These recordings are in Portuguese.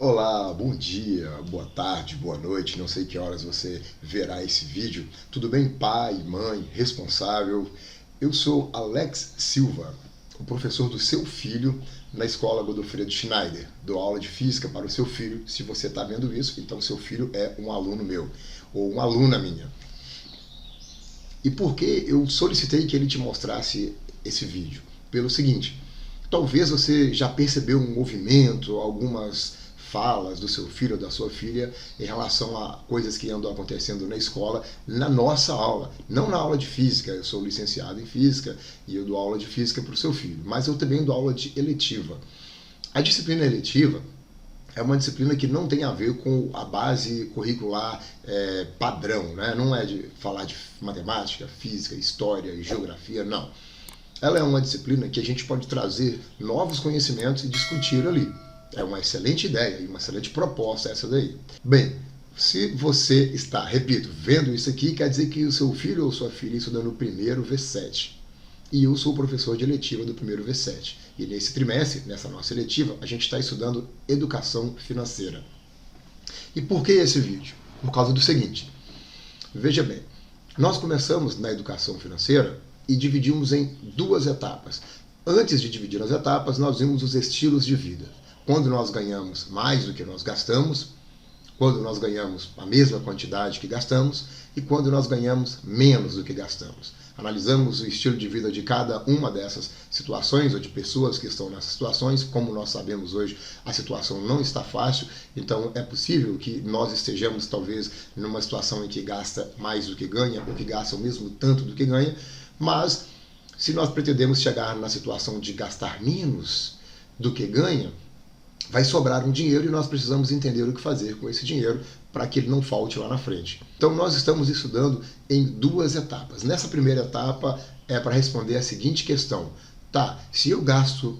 Olá, bom dia, boa tarde, boa noite, não sei que horas você verá esse vídeo. Tudo bem, pai, mãe, responsável? Eu sou Alex Silva, o professor do seu filho na escola Godofredo Schneider. Dou aula de física para o seu filho. Se você está vendo isso, então seu filho é um aluno meu, ou uma aluna minha. E por que eu solicitei que ele te mostrasse esse vídeo? Pelo seguinte, talvez você já percebeu um movimento, algumas falas do seu filho ou da sua filha em relação a coisas que andam acontecendo na escola, na nossa aula, não na aula de física. Eu sou licenciado em física e eu dou aula de física para o seu filho, mas eu também dou aula de eletiva. A disciplina eletiva é uma disciplina que não tem a ver com a base curricular padrão, né? Não é de falar de matemática, física, história e geografia, não. Ela é uma disciplina que a gente pode trazer novos conhecimentos e discutir ali. É uma excelente ideia e uma excelente proposta essa daí. Bem, se você está, repito, vendo isso aqui, quer dizer que o seu filho ou sua filha estuda no primeiro V7. E eu sou o professor de eletiva do primeiro V7. E nesse trimestre, nessa nossa eletiva, a gente está estudando educação financeira. E por que esse vídeo? Por causa do seguinte. Veja bem, nós começamos na educação financeira e dividimos em duas etapas. Antes de dividir as etapas, nós vimos os estilos de vida. Quando nós ganhamos mais do que nós gastamos, quando nós ganhamos a mesma quantidade que gastamos e quando nós ganhamos menos do que gastamos. Analisamos o estilo de vida de cada uma dessas situações ou de pessoas que estão nessas situações. Como nós sabemos hoje, a situação não está fácil, então é possível que nós estejamos talvez numa situação em que gasta mais do que ganha ou que gasta o mesmo tanto do que ganha, mas se nós pretendemos chegar na situação de gastar menos do que ganha, vai sobrar um dinheiro e nós precisamos entender o que fazer com esse dinheiro para que ele não falte lá na frente. Então nós estamos estudando em duas etapas. Nessa primeira etapa é para responder a seguinte questão. Tá, se eu gasto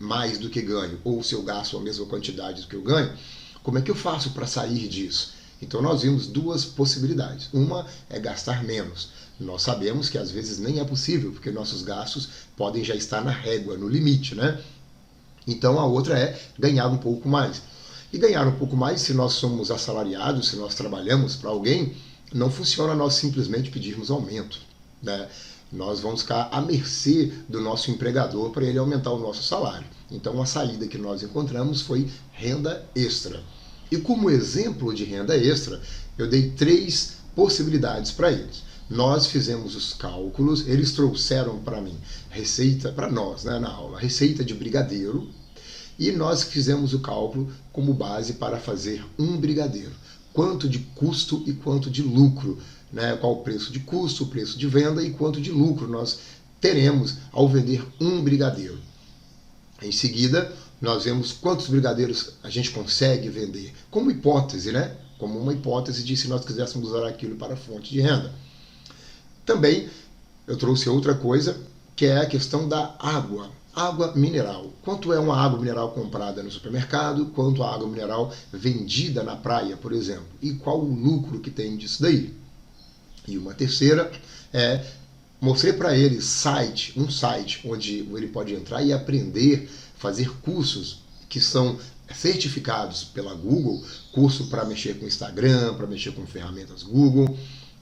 mais do que ganho, ou se eu gasto a mesma quantidade do que eu ganho, como é que eu faço para sair disso? Então nós vimos duas possibilidades. Uma é gastar menos. Nós sabemos que às vezes nem é possível, porque nossos gastos podem já estar na régua, no limite, né? Então a outra é ganhar um pouco mais. E ganhar um pouco mais, se nós somos assalariados, se nós trabalhamos para alguém, não funciona nós simplesmente pedirmos aumento, né? Nós vamos ficar à mercê do nosso empregador para ele aumentar o nosso salário. Então a saída que nós encontramos foi renda extra. E como exemplo de renda extra, eu dei 3 possibilidades para eles. Nós fizemos os cálculos, eles trouxeram para mim receita, para nós, né, na aula, receita de brigadeiro, e nós fizemos o cálculo como base para fazer um brigadeiro. Quanto de custo e quanto de lucro, né, qual o preço de custo, o preço de venda e quanto de lucro nós teremos ao vender um brigadeiro. Em seguida, nós vemos quantos brigadeiros a gente consegue vender, como hipótese, né? Como uma hipótese de se nós quiséssemos usar aquilo para fonte de renda. Também eu trouxe outra coisa, que é a questão da água. Água mineral. Quanto é uma água mineral comprada no supermercado, quanto a água mineral vendida na praia, por exemplo. E qual o lucro que tem disso daí. E uma terceira é, mostrei para ele um site onde ele pode entrar e aprender, fazer cursos que são certificados pela Google, curso para mexer com Instagram, para mexer com ferramentas Google,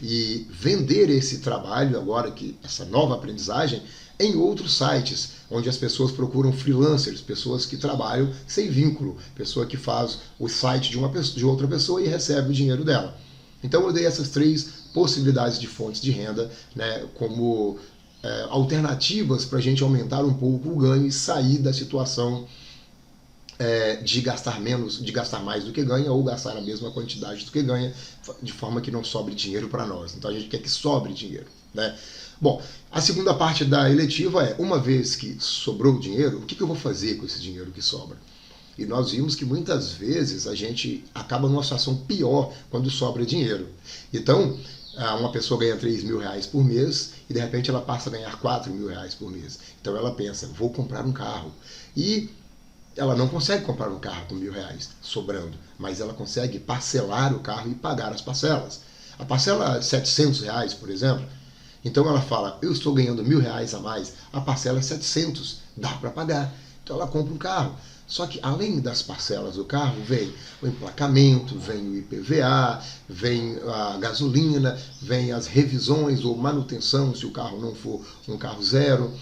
e vender esse trabalho agora, essa nova aprendizagem, em outros sites, onde as pessoas procuram freelancers, pessoas que trabalham sem vínculo, pessoa que faz o site de outra pessoa e recebe o dinheiro dela. Então eu dei essas 3 possibilidades de fontes de renda, né, como alternativas para a gente aumentar um pouco o ganho e sair da situação de gastar menos, de gastar mais do que ganha ou gastar a mesma quantidade do que ganha, de forma que não sobre dinheiro para nós. Então a gente quer que sobre dinheiro, né? Bom, a segunda parte da eletiva é, uma vez que sobrou dinheiro, o que eu vou fazer com esse dinheiro que sobra? E nós vimos que muitas vezes a gente acaba numa situação pior quando sobra dinheiro. Então, uma pessoa ganha 3 mil reais por mês e de repente ela passa a ganhar 4 mil reais por mês. Então ela pensa, vou comprar um carro. E ela não consegue comprar um carro com 1.000 reais sobrando, mas ela consegue parcelar o carro e pagar as parcelas. A parcela é 700 reais, por exemplo. Então ela fala, eu estou ganhando 1.000 reais a mais, a parcela é 700, dá para pagar. Então ela compra um carro. Só que além das parcelas do carro, vem o emplacamento, vem o IPVA, vem a gasolina, vem as revisões ou manutenção se o carro não for um carro zero,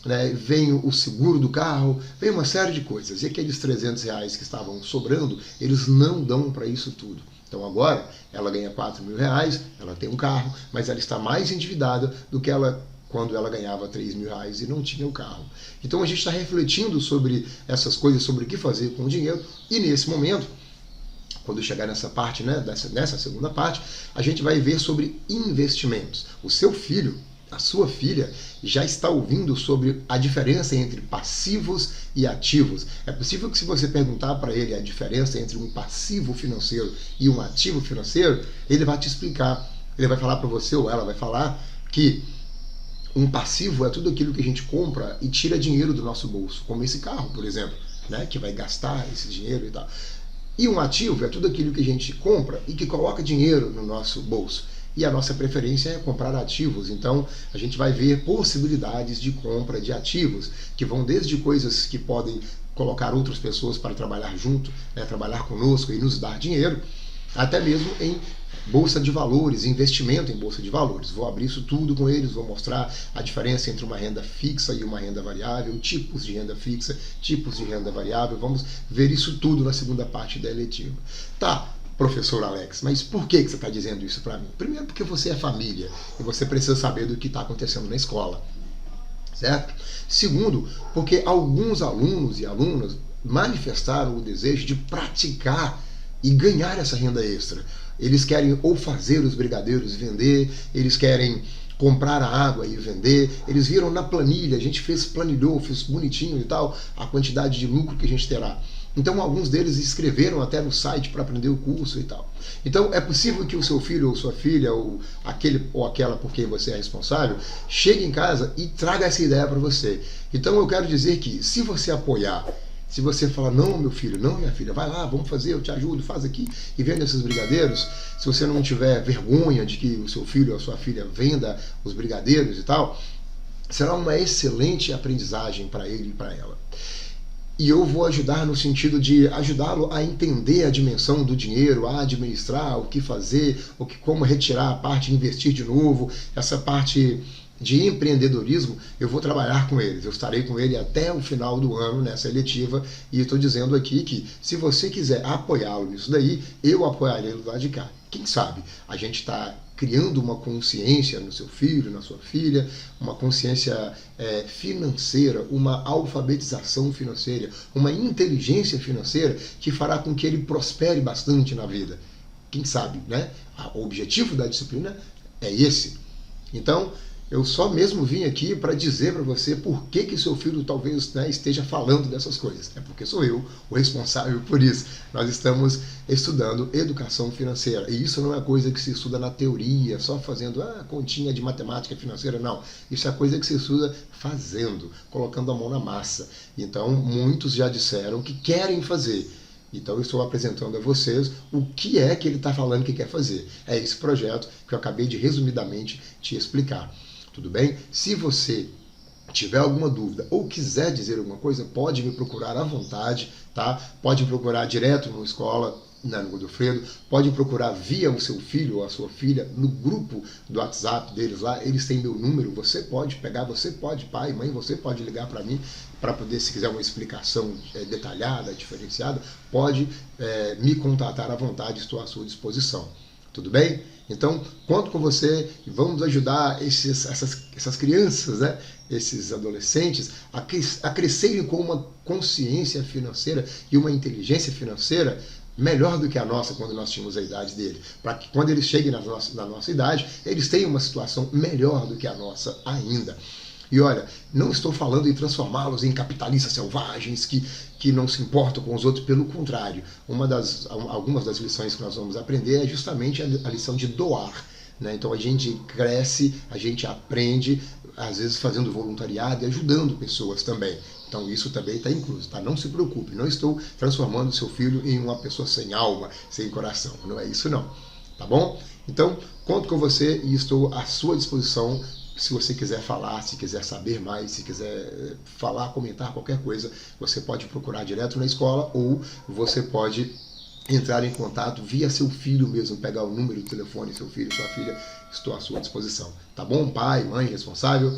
né? Vem o seguro do carro, vem uma série de coisas. E aqueles R$ 300 que estavam sobrando, eles não dão para isso tudo. Então agora ela ganha R$ 4.000, ela tem um carro, mas ela está mais endividada do que ela quando ela ganhava R$ 3.000 e não tinha o carro. Então a gente está refletindo sobre essas coisas, sobre o que fazer com o dinheiro, e nesse momento, quando chegar nessa parte, né, nessa segunda parte, a gente vai ver sobre investimentos. O seu filho, a sua filha, já está ouvindo sobre a diferença entre passivos e ativos. É possível que, se você perguntar para ele a diferença entre um passivo financeiro e um ativo financeiro, ele vai te explicar. Ele vai falar para você, ou ela vai falar, que um passivo é tudo aquilo que a gente compra e tira dinheiro do nosso bolso, como esse carro, por exemplo, né, que vai gastar esse dinheiro e tal. E um ativo é tudo aquilo que a gente compra e que coloca dinheiro no nosso bolso. E a nossa preferência é comprar ativos. Então a gente vai ver possibilidades de compra de ativos, que vão desde coisas que podem colocar outras pessoas para trabalhar junto, né, trabalhar conosco e nos dar dinheiro, até mesmo em bolsa de valores, investimento em bolsa de valores. Vou abrir isso tudo com eles, vou mostrar a diferença entre uma renda fixa e uma renda variável, tipos de renda fixa, tipos de renda variável. Vamos ver isso tudo na segunda parte da eletiva. Tá, professor Alex, mas por que você está dizendo isso para mim? Primeiro, porque você é família e você precisa saber do que está acontecendo na escola, certo? Segundo, porque alguns alunos e alunas manifestaram o desejo de praticar e ganhar essa renda extra. Eles querem ou fazer os brigadeiros vender, eles querem comprar a água e vender. Eles viram na planilha, a gente planilhou, fez bonitinho e tal, a quantidade de lucro que a gente terá. Então alguns deles escreveram até no site para aprender o curso e tal. Então é possível que o seu filho ou sua filha, ou aquele ou aquela por quem você é responsável, chegue em casa e traga essa ideia para você. Então eu quero dizer que, se você apoiar, se você falar, não, meu filho, não, minha filha, vai lá, vamos fazer, eu te ajudo, faz aqui, e venda esses brigadeiros, se você não tiver vergonha de que o seu filho ou a sua filha venda os brigadeiros e tal, será uma excelente aprendizagem para ele e para ela. E eu vou ajudar no sentido de ajudá-lo a entender a dimensão do dinheiro, a administrar, o que fazer, como retirar a parte, investir de novo, essa parte de empreendedorismo. Eu vou trabalhar com eles, eu estarei com ele até o final do ano nessa eletiva, e estou dizendo aqui que, se você quiser apoiá-lo nisso daí, eu apoiarei do lado de cá. Quem sabe a gente está criando uma consciência no seu filho, na sua filha, uma consciência financeira, uma alfabetização financeira, uma inteligência financeira que fará com que ele prospere bastante na vida. Quem sabe, né? O objetivo da disciplina é esse. Então, eu só mesmo vim aqui para dizer para você por que seu filho talvez, né, esteja falando dessas coisas. É porque sou eu o responsável por isso. Nós estamos estudando educação financeira. E isso não é coisa que se estuda na teoria, só fazendo continha de matemática financeira. Não. Isso é coisa que se estuda fazendo, colocando a mão na massa. Então, muitos já disseram que querem fazer. Então eu estou apresentando a vocês o que é que ele está falando que quer fazer. É esse projeto que eu acabei de resumidamente te explicar. Tudo bem? Se você tiver alguma dúvida ou quiser dizer alguma coisa, pode me procurar à vontade, tá? Pode me procurar direto na escola, na Godofredo, pode procurar via o seu filho ou a sua filha no grupo do WhatsApp deles lá, eles têm meu número, você pode pegar, você pode, pai, mãe, você pode ligar para mim para poder, se quiser uma explicação detalhada, diferenciada, pode me contatar à vontade, estou à sua disposição. Tudo bem? Então, conto com você e vamos ajudar essas crianças, né? Esses adolescentes a crescerem com uma consciência financeira e uma inteligência financeira melhor do que a nossa quando nós tínhamos a idade dele. Para que quando eles cheguem na nossa idade, eles tenham uma situação melhor do que a nossa ainda. E olha, não estou falando em transformá-los em capitalistas selvagens que não se importam com os outros, pelo contrário. Algumas das lições que nós vamos aprender é justamente a lição de doar. Né? Então a gente cresce, a gente aprende, às vezes fazendo voluntariado e ajudando pessoas também. Então isso também está incluso, tá? Não se preocupe, não estou transformando seu filho em uma pessoa sem alma, sem coração. Não é isso não, tá bom? Então, conto com você e estou à sua disposição se você quiser falar, se quiser saber mais, se quiser falar, comentar qualquer coisa, você pode procurar direto na escola ou você pode entrar em contato via seu filho mesmo, pegar o número do telefone, seu filho, sua filha, estou à sua disposição. Tá bom? Pai, mãe, responsável,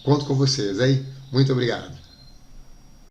conto com vocês, hein? Muito obrigado.